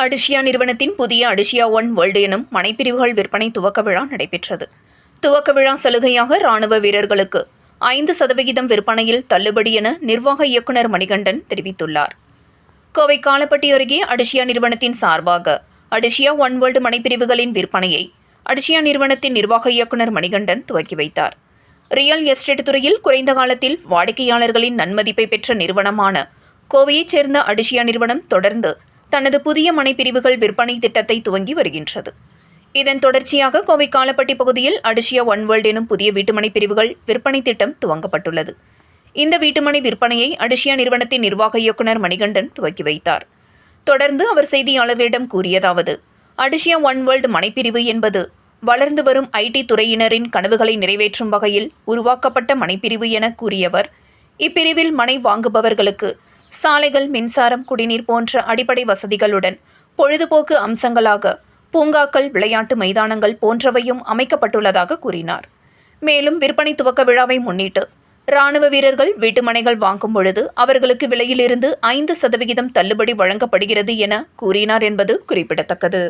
அடிஷியா நிறுவனத்தின் புதிய Adishiya one world எனும் மனைப்பிரிவுகள் விற்பனை துவக்க விழா நடைபெற்றது. துவக்க விழா சலுகையாக ராணுவ வீரர்களுக்கு 5% விற்பனையில் தள்ளுபடி என நிர்வாக இயக்குநர் மணிகண்டன் தெரிவித்துள்ளார். கோவை காலப்பட்டி அருகே அடிஷியா நிறுவனத்தின் சார்பாக அடிஷியா ஒன் வேர்ல்டு மனைப்பிரிவுகளின் விற்பனையை அடிஷியா நிறுவனத்தின் நிர்வாக இயக்குநர் மணிகண்டன் துவக்கி வைத்தார். ரியல் எஸ்டேட் துறையில் குறைந்த காலத்தில் வாடிக்கையாளர்களின் நன்மதிப்பை பெற்ற நிறுவனமான கோவையைச் சேர்ந்த அடிஷியா நிறுவனம் தொடர்ந்து தனது புதிய மனைப்பிரிவுகள் விற்பனை திட்டத்தை துவங்கி வருகின்றது. இதன் தொடர்ச்சியாக கோவை காலப்பட்டி பகுதியில் அடிஷியா ஒன் வேர்ல்டு எனும் புதிய வீட்டுமனை பிரிவுகள் விற்பனை திட்டம் துவங்கப்பட்டுள்ளது. இந்த வீட்டுமனை விற்பனையை அடிஷியா நிறுவனத்தின் நிர்வாக இயக்குநர் மணிகண்டன் துவக்கி வைத்தார். தொடர்ந்து அவர் செய்தியாளர்களிடம் கூறியதாவது, அடிஷியா ஒன் வேர்ல்டு மனைப்பிரிவு என்பது வளர்ந்து வரும் ஐடி துறையினரின் கனவுகளை நிறைவேற்றும் வகையில் உருவாக்கப்பட்ட மனைப்பிரிவு என கூறியவர், இப்பிரிவில் மனை வாங்குபவர்களுக்கு சாலைகள், மின்சாரம், குடிநீர் போன்ற அடிப்படை வசதிகளுடன் பொழுதுபோக்கு அம்சங்களாக பூங்காக்கள், விளையாட்டு மைதானங்கள் போன்றவையும் அமைக்கப்பட்டுள்ளதாக கூறினார். மேலும் விற்பனை துவக்க விழாவை முன்னிட்டு ராணுவ வீரர்கள் வீட்டுமனைகள் வாங்கும் பொழுது அவர்களுக்கு விலையிலிருந்து 5% தள்ளுபடி வழங்கப்படுகிறது என கூறினார் என்பது குறிப்பிடத்தக்கது.